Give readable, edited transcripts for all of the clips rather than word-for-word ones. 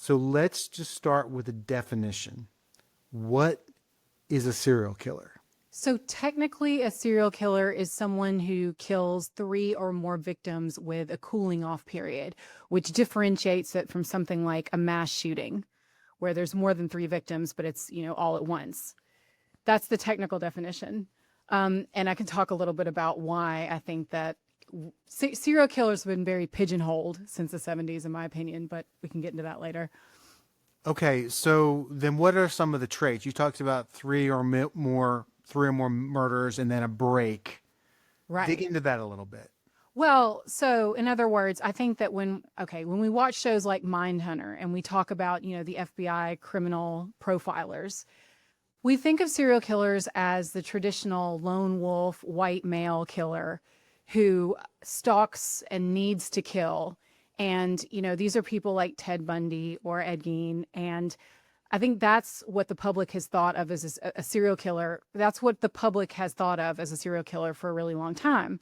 So let's just start with a definition. What is a serial killer? So technically, a serial killer is someone who kills three or more victims with a cooling off period, which differentiates it from something like a mass shooting, where there's more than three victims, but it's, all at once. That's the technical definition. And I can talk a little bit about why I think that serial killers have been very pigeonholed since the 70s, in my opinion, but we can get into that later. Okay, so then what are some of the traits? You talked about three or more murders and then a break. Dig Right. into that a little bit. Well, so in other words, I think that when we watch shows like Mindhunter and we talk about, the FBI criminal profilers, we think of serial killers as the traditional lone wolf, white male killer who stalks and needs to kill. And, these are people like Ted Bundy or Ed Gein. And I think that's what the public has thought of as a serial killer. That's what the public has thought of as a serial killer for a really long time.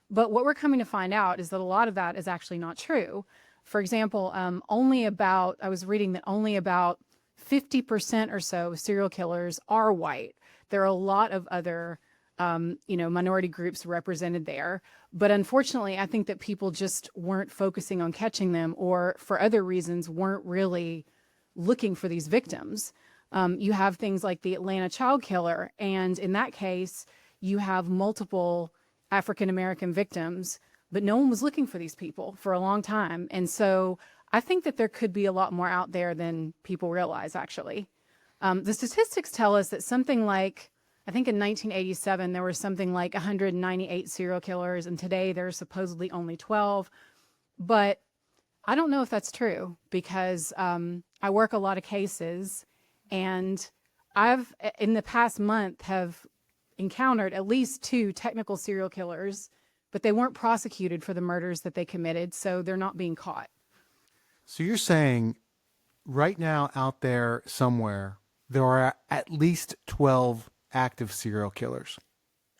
But what we're coming to find out is that a lot of that is actually not true. For example, I was reading that only about 50% or so of serial killers are white. There are a lot of other, minority groups represented there. But unfortunately, I think that people just weren't focusing on catching them, or for other reasons, weren't really looking for these victims. You have things like the Atlanta child killer. And in that case, you have multiple African American victims, but no one was looking for these people for a long time. And so I think that there could be a lot more out there than people realize, actually. The statistics tell us that I think in 1987, there were something like 198 serial killers, and today there's supposedly only 12. But I don't know if that's true because I work a lot of cases, and I've, in the past month, have encountered at least two technical serial killers, but they weren't prosecuted for the murders that they committed, so they're not being caught. So you're saying right now out there somewhere, there are at least 12 active serial killers.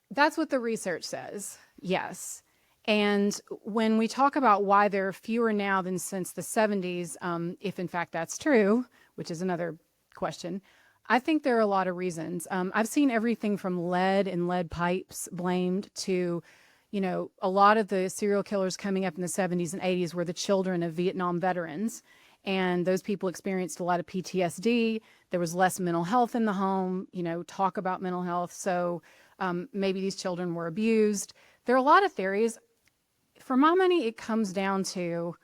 That's what the research says, yes. And when we talk about why there are fewer now than since the 70s, if in fact that's true, which is another question, I think there are a lot of reasons. I've seen everything from lead and lead pipes blamed to, a lot of the serial killers coming up in the 70s and 80s were the children of Vietnam veterans. And those people experienced a lot of PTSD. There was less mental health in the home, talk about mental health. So maybe these children were abused. There are a lot of theories. For my money, it comes down to,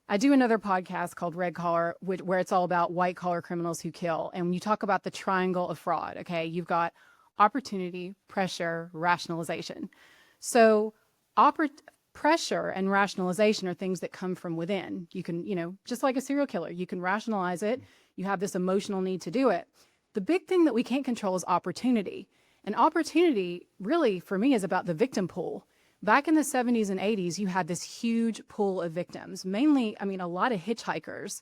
I do another podcast called Red Collar, where it's all about white collar criminals who kill. And when you talk about the triangle of fraud, okay, you've got opportunity, pressure, rationalization. So pressure and rationalization are things that come from within. You can, just like a serial killer, you can rationalize it. You have this emotional need to do it. The big thing that we can't control is opportunity. And opportunity really, for me, is about the victim pool. Back in the 70s and 80s, you had this huge pool of victims, mainly, a lot of hitchhikers.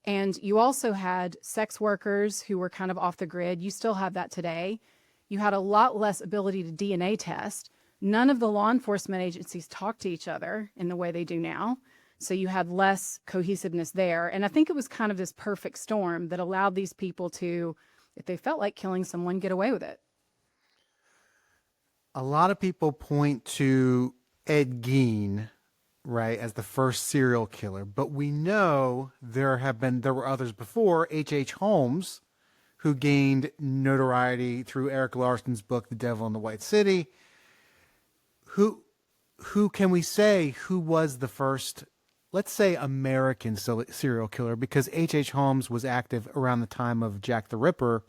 And you also had sex workers who were kind of off the grid. You still have that today. You had a lot less ability to DNA test. None of the law enforcement agencies talk to each other in the way they do now. So you had less cohesiveness there. And I think it was kind of this perfect storm that allowed these people to, if they felt like killing someone, get away with it. A lot of people point to Ed Gein, right, as the first serial killer, but we know there were others before. H. Holmes, who gained notoriety through Eric Larson's book The Devil in the White City. Who can we say who was the first, let's say, American serial killer? Because H. Holmes was active around the time of Jack the Ripper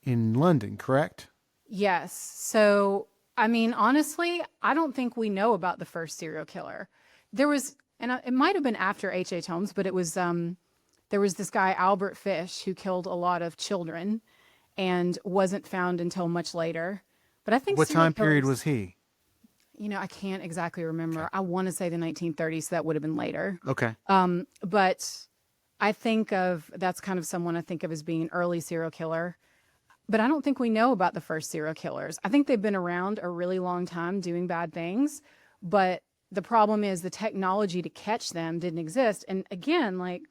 in London, correct? Yes. So, honestly, I don't think we know about the first serial killer. There was, it might have been after H. Holmes, but there was this guy, Albert Fish, who killed a lot of children and wasn't found until much later. But I think What serial time period killers, was he? I can't exactly remember. Okay. I want to say the 1930s, so that would have been later. Okay. But that's kind of someone I think of as being an early serial killer. But I don't think we know about the first serial killers. I think they've been around a really long time doing bad things. But the problem is the technology to catch them didn't exist. And again, like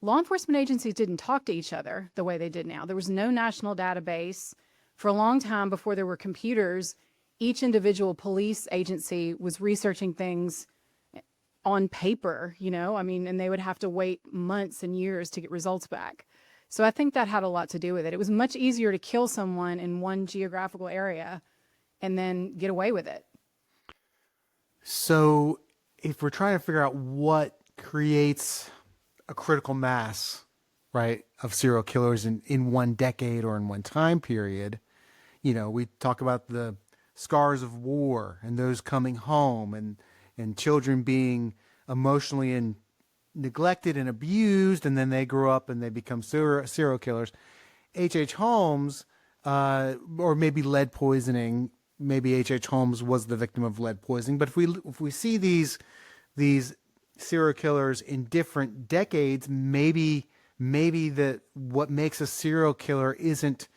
law enforcement agencies didn't talk to each other the way they did now. There was no national database. For a long time before there were computers, each individual police agency was researching things on paper, I mean, and they would have to wait months and years to get results back. So I think that had a lot to do with it. It was much easier to kill someone in one geographical area and then get away with it. So if we're trying to figure out what creates a critical mass, right, of serial killers in one decade or in one time period, we talk about the scars of war and those coming home and children being emotionally and neglected and abused, and then they grow up and they become serial killers. H.H. Holmes, or maybe lead poisoning. Maybe H.H. Holmes was the victim of lead poisoning. But if we see these serial killers in different decades, maybe that what makes a serial killer isn't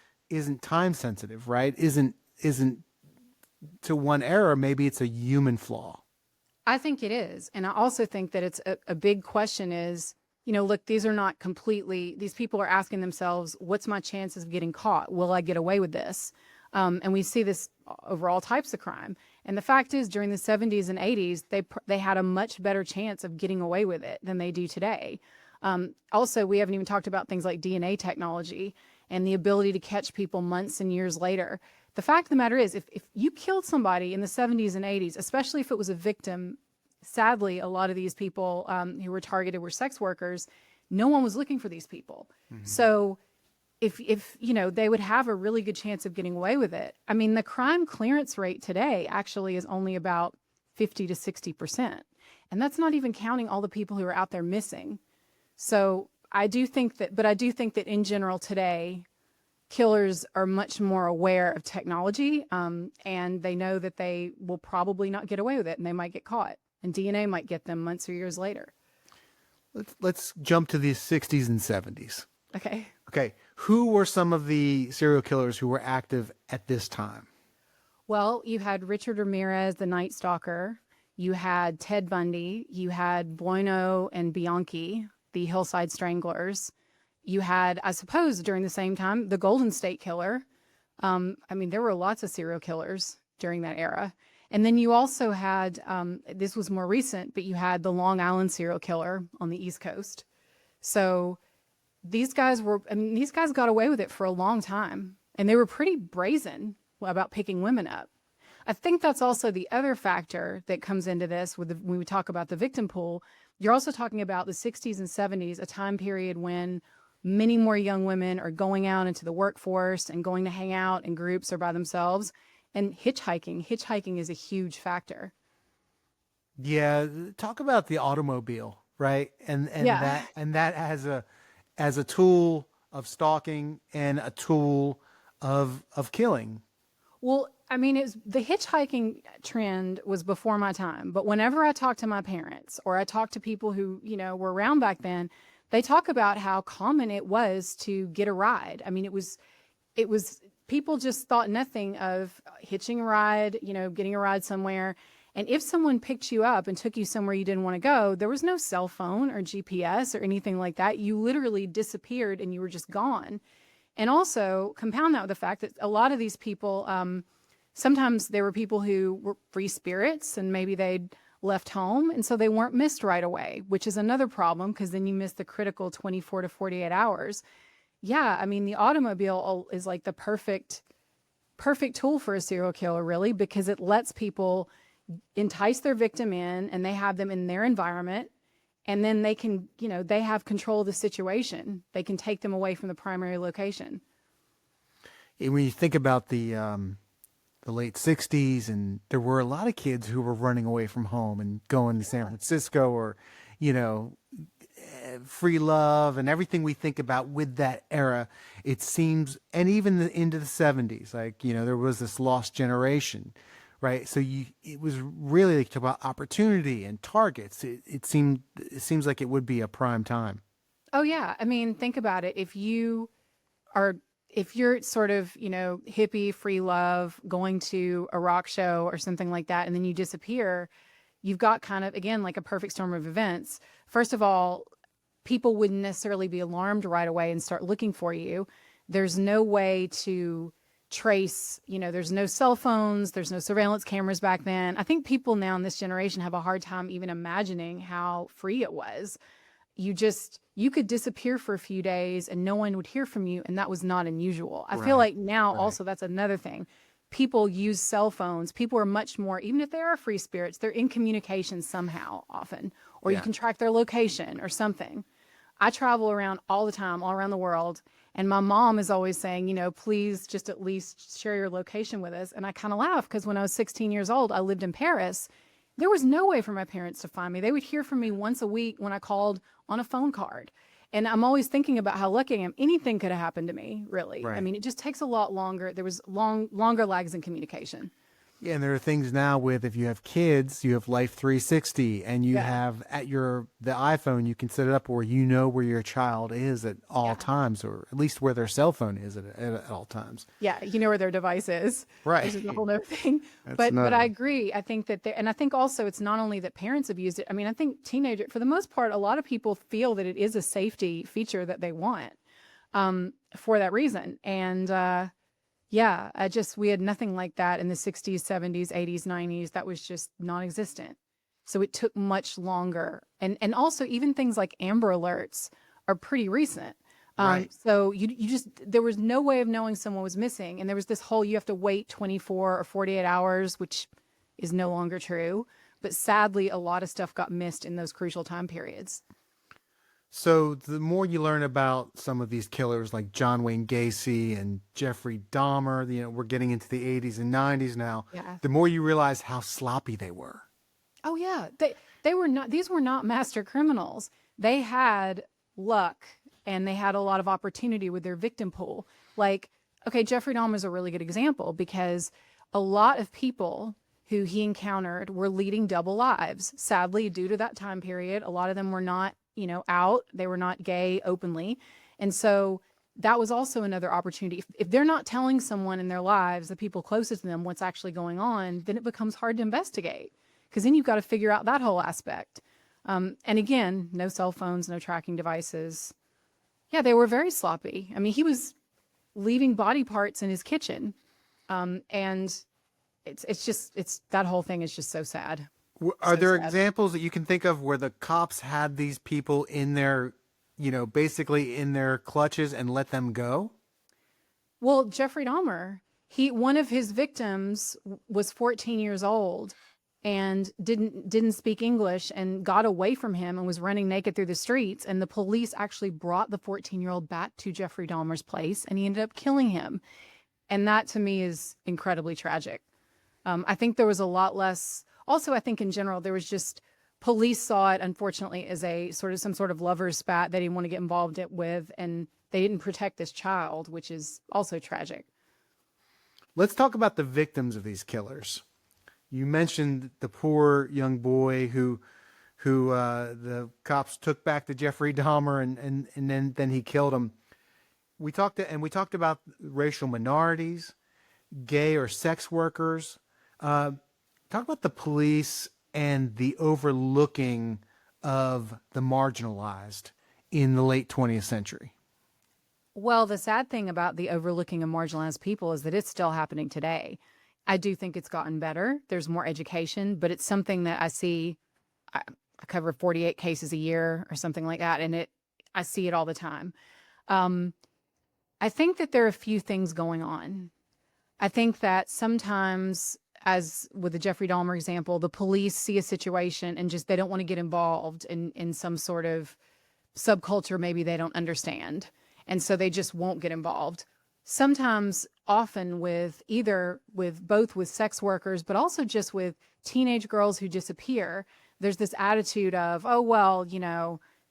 time sensitive, right? Isn't to one era. Maybe it's a human flaw. I think it is. And I also think that it's a big question is, look, these are not completely, these people are asking themselves, what's my chances of getting caught? Will I get away with this? And we see this over all types of crime. And the fact is, during the 70s and 80s, they had a much better chance of getting away with it than they do today. Also, we haven't even talked about things like DNA technology and the ability to catch people months and years later. The fact of the matter is, if you killed somebody in the 70s and 80s, especially if it was a victim, sadly, a lot of these people who were targeted were sex workers. No one was looking for these people. Mm-hmm. So if they would have a really good chance of getting away with it. I mean, the crime clearance rate today actually is only about 50 to 60%. And that's not even counting all the people who are out there missing. So I do think that in general today, killers are much more aware of technology, and they know that they will probably not get away with it, and they might get caught, and DNA might get them months or years later. Let's jump to the 60s and 70s. Okay. Who were some of the serial killers who were active at this time? Well, you had Richard Ramirez, the Night Stalker. You had Ted Bundy. You had Bueno and Bianchi, the Hillside Stranglers. You had, I suppose, during the same time, the Golden State Killer. I mean, there were lots of serial killers during that era. And then you also had, this was more recent, but you had the Long Island serial killer on the East Coast. So these guys got away with it for a long time. And they were pretty brazen about picking women up. I think that's also the other factor that comes into this when we talk about the victim pool. You're also talking about the 60s and 70s, a time period when many more young women are going out into the workforce and going to hang out in groups or by themselves. And hitchhiking is a huge factor. Yeah, talk about the automobile, right? And Yeah. that as a tool of stalking and a tool of killing. Well, I mean, the hitchhiking trend was before my time, but whenever I talk to my parents or I talk to people who, were around back then, they talk about how common it was to get a ride. I mean, it was people just thought nothing of hitching a ride, getting a ride somewhere. And if someone picked you up and took you somewhere you didn't want to go, there was no cell phone or GPS or anything like that. You literally disappeared and you were just gone. And also compound that with the fact that a lot of these people, sometimes there were people who were free spirits and maybe they'd left home. And so they weren't missed right away, which is another problem because then you miss the critical 24 to 48 hours. Yeah, I mean, the automobile is like the perfect tool for a serial killer, really, because it lets people entice their victim in and they have them in their environment. And then they can, they have control of the situation. They can take them away from the primary location. When you think about the late 60s, and there were a lot of kids who were running away from home and going to San Francisco or, free love and everything we think about with that era, it seems, and even into the 70s, like, there was this lost generation, right? So it was really like about opportunity and targets. It seems like it would be a prime time. Oh yeah. I mean, think about it. If you're sort of, hippie, free love, going to a rock show or something like that, and then you disappear, you've got kind of, again, like a perfect storm of events. First of all, people wouldn't necessarily be alarmed right away and start looking for you. There's no way to trace, there's no cell phones, there's no surveillance cameras back then. I think people now in this generation have a hard time even imagining how free it was. You could disappear for a few days and no one would hear from you, and that was not unusual. I feel like now also that's another thing. People use cell phones. People are much more, even if they are free spirits, they're in communication somehow often, or you can track their location or something. I travel around all the time, all around the world. And my mom is always saying, please just at least share your location with us. And I kind of laugh because when I was 16 years old, I lived in Paris. There was no way for my parents to find me. They would hear from me once a week when I called on a phone card. And I'm always thinking about how lucky I am. Anything could have happened to me, really. Right. I mean, it just takes a lot longer. There was longer lags in communication. Yeah, and there are things now with, if you have kids, you have Life 360, and you have at the iPhone, you can set it up where you know where your child is at all times, or at least where their cell phone is at all times. Yeah, you know where their device is. Right. Which is a whole other thing. But I agree. I think that and I think also it's not only that parents have used it. I mean, I think for the most part, a lot of people feel that it is a safety feature that they want for that reason. And we had nothing like that in the 60s, 70s, 80s, 90s. That was just non-existent. So it took much longer. And also even things like Amber Alerts are pretty recent. So there was no way of knowing someone was missing. And there was this whole, you have to wait 24 or 48 hours, which is no longer true. But sadly, a lot of stuff got missed in those crucial time periods. So the more you learn about some of these killers like John Wayne Gacy and Jeffrey Dahmer, we're getting into the 80s and 90s now, the more you realize how sloppy they were. Oh yeah. These were not master criminals. They had luck and they had a lot of opportunity with their victim pool. Like, okay, Jeffrey Dahmer is a really good example because a lot of people who he encountered were leading double lives. Sadly, due to that time period, a lot of them were not out. They were not gay openly. And so that was also another opportunity. If they're not telling someone in their lives, the people closest to them, what's actually going on, then it becomes hard to investigate because then you've got to figure out that whole aspect. And again, no cell phones, no tracking devices. Yeah, they were very sloppy. I mean, he was leaving body parts in his kitchen. And it's that whole thing is just so sad. Are there examples that you can think of where the cops had these people in their, basically in their clutches and let them go? Well, Jeffrey Dahmer, one of his victims was 14 years old and didn't speak English and got away from him and was running naked through the streets. And the police actually brought the 14-year-old back to Jeffrey Dahmer's place and he ended up killing him. And that to me is incredibly tragic. I think there was a lot less. Also, I think in general, there was just police saw it, unfortunately, as some sort of lover's spat they didn't want to get involved with, and they didn't protect this child, which is also tragic. Let's talk about the victims of these killers. You mentioned the poor young boy who the cops took back to Jeffrey Dahmer, and then he killed him. We talked about racial minorities, gay or sex workers. Talk about the police and the overlooking of the marginalized in the late 20th century. Well, the sad thing about the overlooking of marginalized people is that it's still happening today. I do think it's gotten better. There's more education, but it's something that I see. I cover 48 cases a year or something like that, and I see it all the time. I think that there are a few things going on. I think that sometimes, as with the Jeffrey Dahmer example, the police see a situation and just they don't want to get involved in some sort of subculture maybe they don't understand. And so they just won't get involved. Sometimes, often with both with sex workers, but also just with teenage girls who disappear, there's this attitude of, oh, well,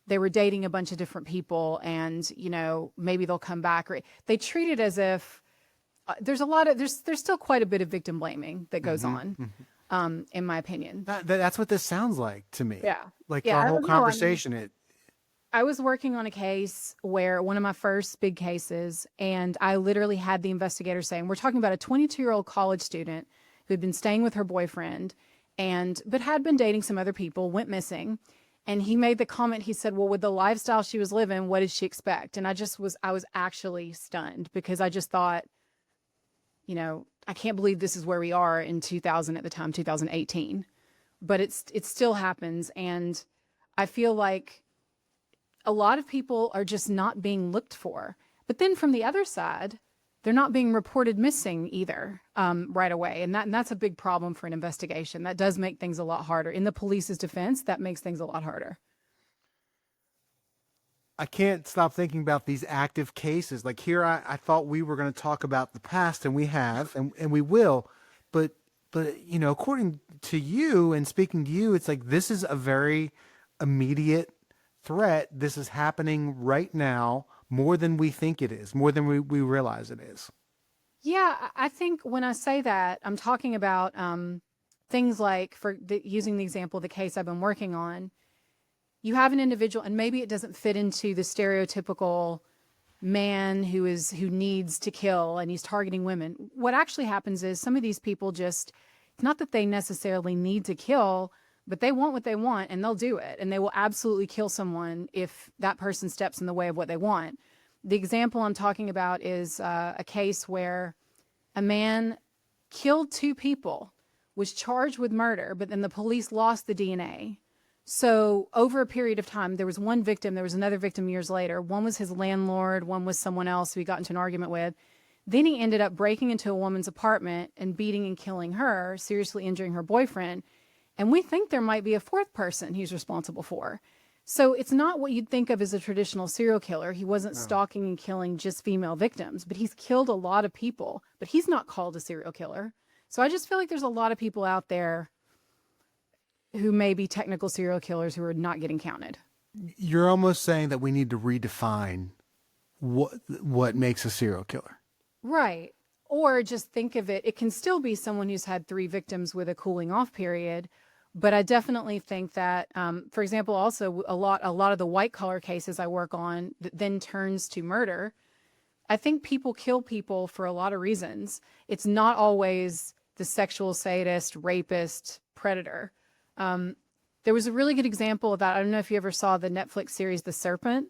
they were dating a bunch of different people and, maybe they'll come back. Or they treat it as if there's still quite a bit of victim blaming that goes on, in my opinion. That's what this sounds like to me. Yeah. Like our whole conversation. I was working on a case where one of my first big cases, and I literally had the investigator saying, we're talking about a 22-year-old college student who had been staying with her boyfriend but had been dating some other people, went missing. And he made the comment, he said, well, with the lifestyle she was living, what did she expect? And I was actually stunned because I just thought, you know, I can't believe this is where we are in 2000 at the time, 2018. But it still happens. And I feel like a lot of people are just not being looked for. But then from the other side, they're not being reported missing either right away. And that's a big problem for an investigation. That does make things a lot harder. In the police's defense, that makes things a lot harder. I can't stop thinking about these active cases. Like here, I thought we were going to talk about the past, and we have, and we will. But, you know, according to you and speaking to you, it's like this is a very immediate threat. This is happening right now more than we think it is, more than we realize it is. Yeah, I think when I say that, I'm talking about things like, using the example of the case I've been working on, you have an individual, and maybe it doesn't fit into the stereotypical man who needs to kill and he's targeting women. What actually happens is some of these people just, it's not that they necessarily need to kill, but they want what they want and they'll do it. And they will absolutely kill someone if that person steps in the way of what they want. The example I'm talking about is a case where a man killed two people, was charged with murder, but then the police lost the DNA. So over a period of time, there was one victim, there was another victim years later. One was his landlord, one was someone else who he got into an argument with. Then he ended up breaking into a woman's apartment and beating and killing her, seriously injuring her boyfriend. And we think there might be a fourth person he's responsible for. So it's not what you'd think of as a traditional serial killer. He wasn't stalking and killing just female victims, but he's killed a lot of people, but he's not called a serial killer. So I just feel like there's a lot of people out there who may be technical serial killers who are not getting counted. You're almost saying that we need to redefine what makes a serial killer. Right. Or just think of it, it can still be someone who's had 3 victims with a cooling off period. But I definitely think that, for example, also a lot of the white collar cases I work on that then turns to murder. I think people kill people for a lot of reasons. It's not always the sexual sadist, rapist, predator. There was a really good example of that. I don't know if you ever saw the Netflix series The Serpent,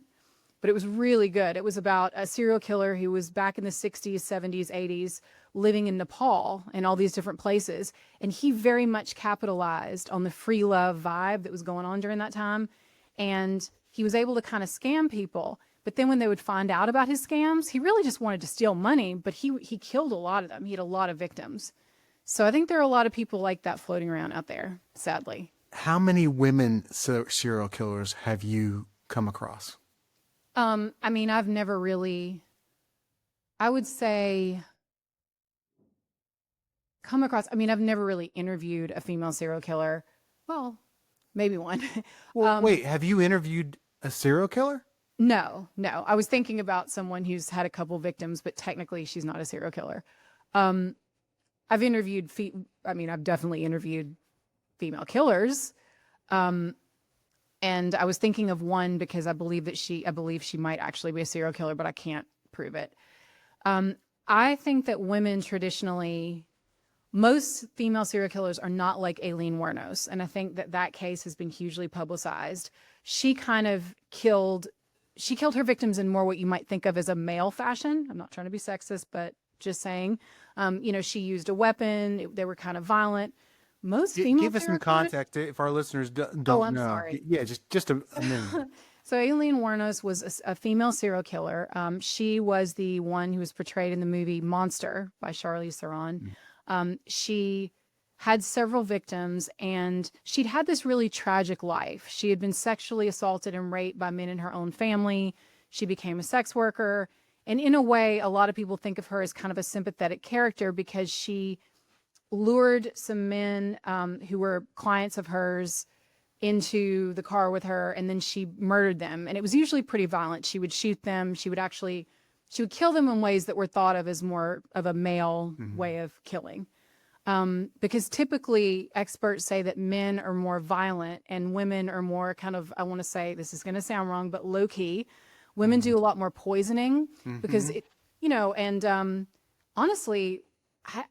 but it was really good. It was about a serial killer who was back in the 60s, 70s, 80s, living in Nepal and all these different places. And he very much capitalized on the free love vibe that was going on during that time. And he was able to kind of scam people. But then when they would find out about his scams, he really just wanted to steal money, but he killed a lot of them. He had a lot of victims. So I think there are a lot of people like that floating around out there, sadly. How many women serial killers have you come across? I mean, I've never really, I would say, come across, I mean, I've never really interviewed a female serial killer. Well, maybe one. Well, wait, have you interviewed a serial killer? No. I was thinking about someone who's had a couple victims, but technically she's not a serial killer. I've interviewed, I've definitely interviewed female killers. And I was thinking of one because I believe she might actually be a serial killer, but I can't prove it. I think that women traditionally, most female serial killers are not like Aileen Wuornos. And I think that case has been hugely publicized. She kind of killed her victims in more what you might think of as a male fashion. I'm not trying to be sexist, but just saying, she used a weapon. They were kind of violent. Most female give us some context if our listeners don't know. I'm sorry. Yeah, just a minute. So Aileen Wuornos was a female serial killer. She was the one who was portrayed in the movie Monster by Charlize Theron. She had several victims, and she'd had this really tragic life. She had been sexually assaulted and raped by men in her own family. She became a sex worker. And in a way, a lot of people think of her as kind of a sympathetic character because she lured some men who were clients of hers into the car with her, and then she murdered them. And it was usually pretty violent. She would shoot them. She would kill them in ways that were thought of as more of a male way of killing. Because typically experts say that men are more violent and women are more kind of, I want to say, this is going to sound wrong, but low key. Women do a lot more poisoning because honestly,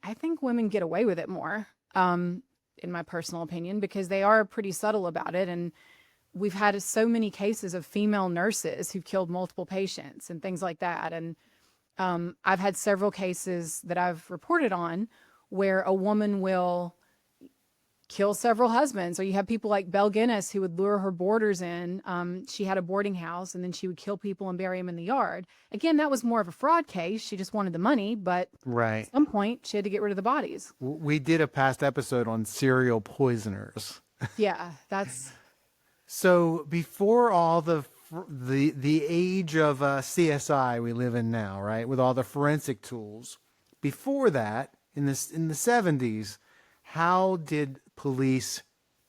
I think women get away with it more, in my personal opinion, because they are pretty subtle about it. And we've had so many cases of female nurses who've killed multiple patients and things like that. And I've had several cases that I've reported on where a woman will kill several husbands, or you have people like Belle Guinness who would lure her boarders in. She had a boarding house and then she would kill people and bury them in the yard. Again, that was more of a fraud case. She just wanted the money, but Right. at some point she had to get rid of the bodies. We did a past episode on serial poisoners. Yeah, that's So before all the age of CSI we live in now, right, with all the forensic tools, before that, in the 70s, how did police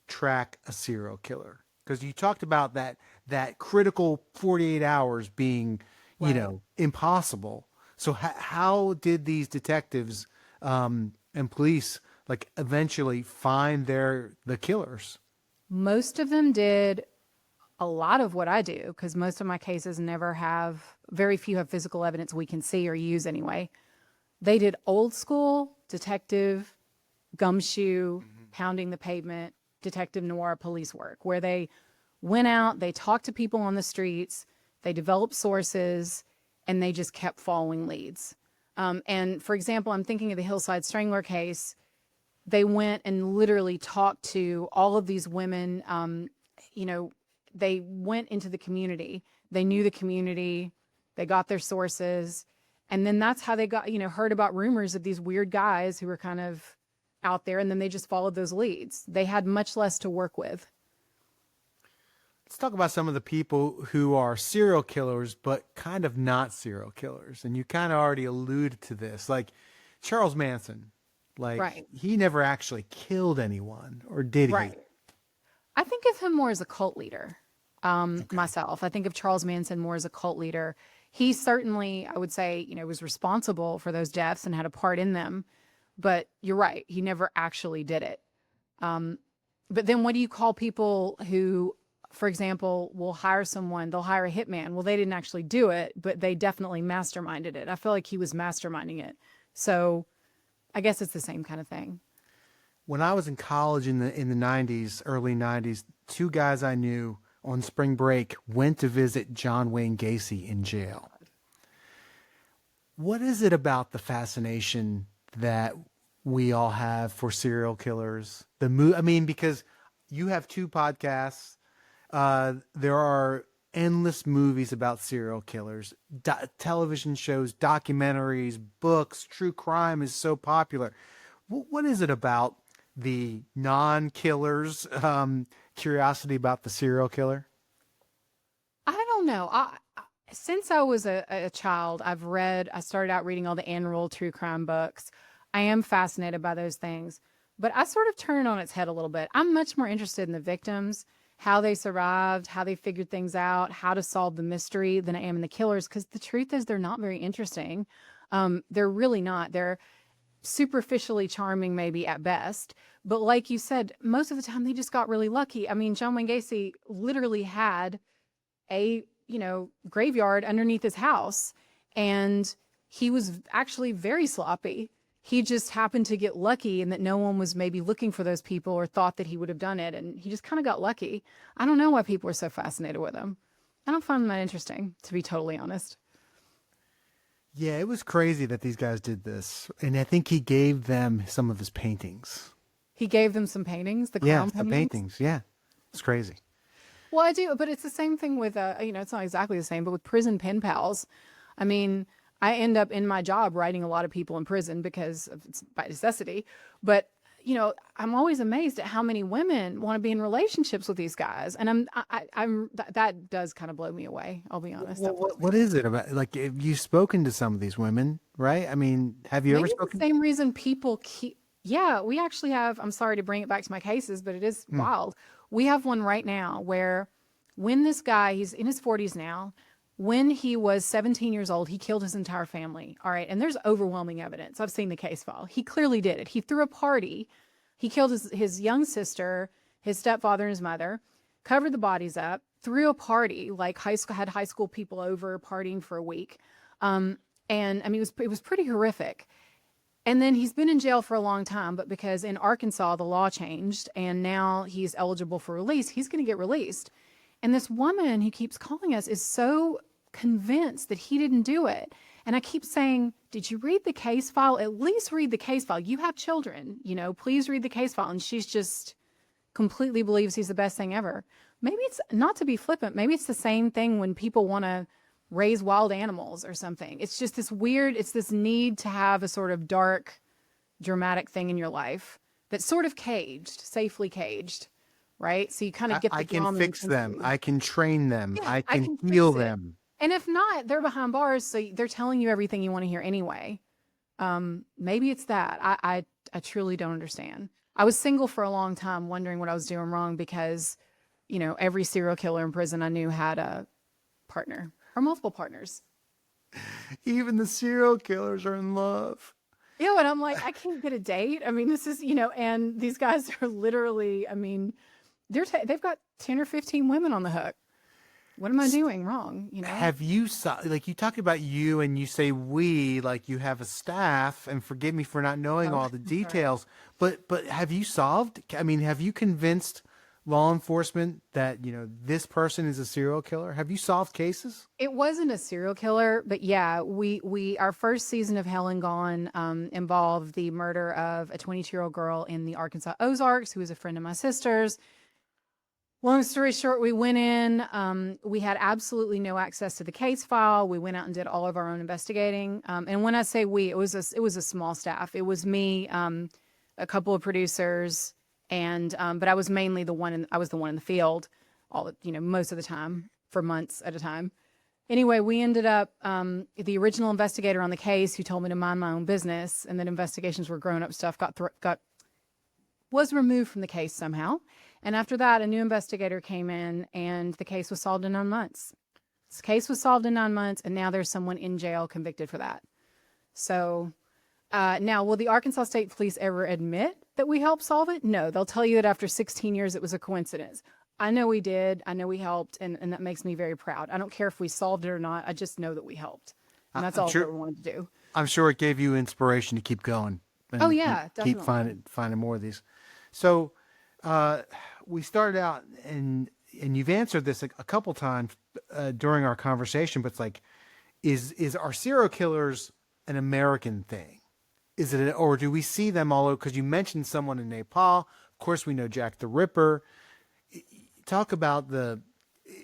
track a serial killer? Because you talked about that critical 48 hours being, right. impossible. So how did these detectives and police like eventually find the killers? Most of them did a lot of what I do because most of my cases very few have physical evidence we can see or use anyway. They did old school detective, gumshoe, pounding the pavement, detective noir police work, where they went out, they talked to people on the streets, they developed sources, and they just kept following leads. And for example, I'm thinking of the Hillside Strangler case. They went and literally talked to all of these women. They went into the community. They knew the community. They got their sources. And then that's how they got, heard about rumors of these weird guys who were kind of out there. And then they just followed those leads. They had much less to work with. Let's talk about some of the people who are serial killers, but kind of not serial killers. And you kind of already alluded to this, like Charles Manson. Like Right. he never actually killed anyone, or did he? Right. I think of him more as a cult leader. Myself, I think of Charles Manson more as a cult leader. He certainly, I would say, was responsible for those deaths and had a part in them. But you're right, he never actually did it. But then what do you call people who, for example, will hire someone, they'll hire a hitman. Well, they didn't actually do it, but they definitely masterminded it. I feel like he was masterminding it. So I guess it's the same kind of thing. When I was in college in the 90s, early 90s, two guys I knew on spring break went to visit John Wayne Gacy in jail. What is it about the fascination that we all have for serial killers? Because you have two podcasts. There are endless movies about serial killers, television shows, documentaries, books. True crime is so popular. What is it about the non-killers' curiosity about the serial killer? I don't know. Since I was a child, I started out reading all the annual true crime books. I am fascinated by those things, but I sort of turn it on its head a little bit. I'm much more interested in the victims, how they survived, how they figured things out, how to solve the mystery than I am in the killers. Because the truth is, they're not very interesting. They're really not. They're superficially charming, maybe at best. But like you said, most of the time they just got really lucky. I mean, John Wayne Gacy literally had a graveyard underneath his house, and he was actually very sloppy. He just happened to get lucky, and that no one was maybe looking for those people or thought that he would have done it, and he just kind of got lucky. I don't know why people are so fascinated with him. I don't find him that interesting, to be totally honest. Yeah, it was crazy that these guys did this, and I think he gave them some of his paintings. He gave them some paintings, the Yeah, clown the paintings. Yeah, it's crazy. Well, I do, but it's the same thing with, it's not exactly the same, but with prison pen pals. I mean, I end up in my job writing a lot of people in prison because it's by necessity. But, I'm always amazed at how many women want to be in relationships with these guys. And that does kind of blow me away. I'll be honest. What is it about? Like, have you spoken to some of these women, right? I mean, have you ever Maybe it's spoken? the same reason people yeah, we actually have, I'm sorry to bring it back to my cases, but it is wild. We have one right now where when this guy, he's in his 40s now, when he was 17 years old, he killed his entire family. All right. And there's overwhelming evidence. I've seen the case file. He clearly did it. He threw a party. He killed his young sister, his stepfather, and his mother, covered the bodies up, threw a party, like had high school people over partying for a week. And I mean, it was pretty horrific. And then he's been in jail for a long time, but because in Arkansas, the law changed and now he's eligible for release, he's going to get released. And this woman who keeps calling us is so convinced that he didn't do it. And I keep saying, did you read the case file? At least read the case file. You have children, please read the case file. And she's just completely believes he's the best thing ever. Maybe it's not to be flippant. Maybe it's the same thing when people want to raise wild animals or something. It's just it's this need to have a sort of dark, dramatic thing in your life that's sort of safely caged, right? So you kind of get the I can drama fix them. I can train them. Yeah, I I can can heal fix it. them. And if not, they're behind bars, so they're telling you everything you want to hear anyway. Maybe it's that. I truly don't understand. I was single for a long time, wondering what I was doing wrong because, every serial killer in prison I knew had a partner or multiple partners. Even the serial killers are in love. Yeah, and I'm like, I can't get a date. I mean, this is, and these guys are literally, I mean, they've got 10 or 15 women on the hook. What am I doing wrong? Have you like you talk about you and you say we like you have a staff, and forgive me for not knowing all the details, but have you solved? I mean, have you convinced law enforcement that this person is a serial killer? Have you solved cases? It wasn't a serial killer, but yeah, we our first season of Hell and Gone involved the murder of a 22-year-old girl in the Arkansas Ozarks who was a friend of my sister's. Long story short, we went in. We had absolutely no access to the case file. We went out and did all of our own investigating. And when I say we, it was a small staff. It was me, a couple of producers, and but I was mainly the one. I was the one in the field, most of the time for months at a time. Anyway, we ended up the original investigator on the case who told me to mind my own business, and that investigations were grown up stuff was removed from the case somehow. And after that, a new investigator came in and the case was solved in 9 months. This case was solved in 9 months, and now there's someone in jail convicted for that. So now, will the Arkansas State Police ever admit that we helped solve it? No, they'll tell you that after 16 years, it was a coincidence. I know we did. I know we helped, and that makes me very proud. I don't care if we solved it or not. I just know that we helped. And that's all we wanted to do. I'm sure it gave you inspiration to keep going. Oh, yeah, definitely. Keep finding more of these. So we started out, and you've answered this a couple times during our conversation, but it's like, is our serial killers an American thing? Is it, or do we see them all over? Because you mentioned someone in Nepal. Of course, we know Jack the Ripper. Talk about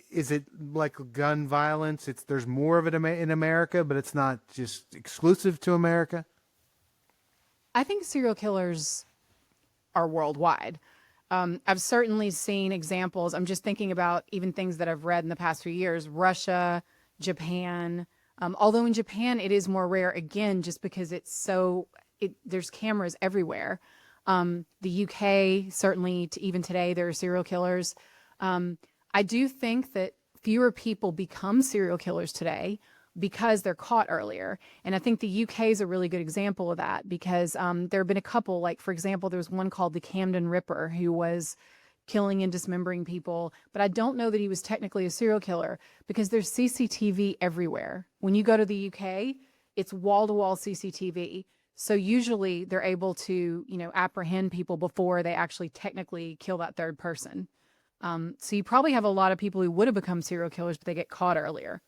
is it like gun violence? There's more of it in America, but it's not just exclusive to America. I think serial killers are worldwide. I've certainly seen examples. I'm just thinking about even things that I've read in the past few years, Russia, Japan. Although in Japan, it is more rare, again, just because there's cameras everywhere. The UK, certainly even today, there are serial killers. I do think that fewer people become serial killers today because they're caught earlier. And I think the UK is a really good example of that because there have been a couple, like, for example, there was one called the Camden Ripper who was killing and dismembering people. But I don't know that he was technically a serial killer because there's CCTV everywhere. When you go to the UK, it's wall-to-wall CCTV. So usually they're able to, apprehend people before they actually technically kill that third person. So you probably have a lot of people who would have become serial killers, but they get caught earlier.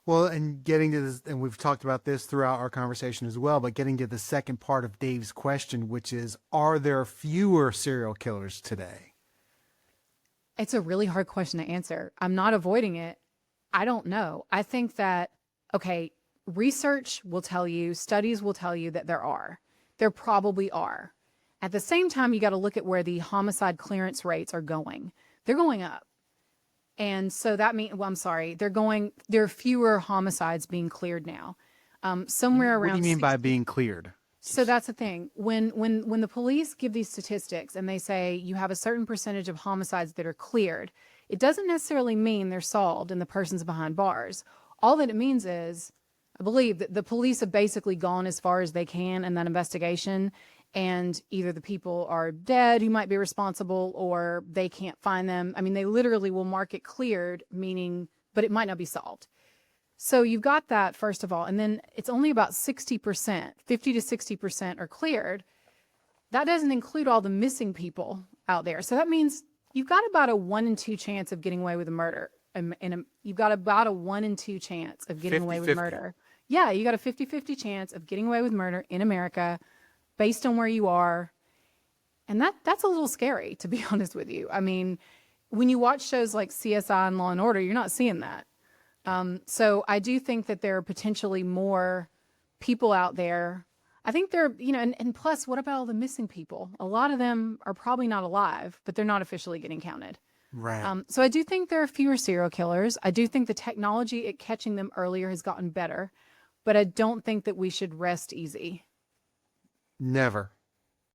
Well, and getting to this, and we've talked about this throughout our conversation as well, but getting to the second part of Dave's question, which is, are there fewer serial killers today? It's a really hard question to answer. I'm not avoiding it. I don't know. I think that, research will tell you, studies will tell you that there are. There probably are. At the same time, you got to look at where the homicide clearance rates are going. They're going up. And so that means, there are fewer homicides being cleared now. Somewhere around. What do you mean by being cleared? So that's the thing. When the police give these statistics and they say you have a certain percentage of homicides that are cleared, it doesn't necessarily mean they're solved and the person's behind bars. All that it means is, I believe that the police have basically gone as far as they can in that investigation, and either the people are dead who might be responsible or they can't find them. I mean, they literally will mark it cleared, meaning, but it might not be solved. So you've got that, first of all, and then it's only about 60%, 50 to 60% are cleared. That doesn't include all the missing people out there. So that means you've got about a 1 in 2 chance of getting away with a murder. You've got about a 1 in 2 chance of getting away with 50-50. murder. Yeah, you got a 50-50 chance of getting away with murder in America based on where you are. And that's a little scary, to be honest with you. I mean, when you watch shows like CSI and Law and Order, you're not seeing that. So I do think that there are potentially more people out there. I think there, and plus, what about all the missing people? A lot of them are probably not alive, but they're not officially getting counted. Right. So I do think there are fewer serial killers. I do think the technology at catching them earlier has gotten better, but I don't think that we should rest easy. Never.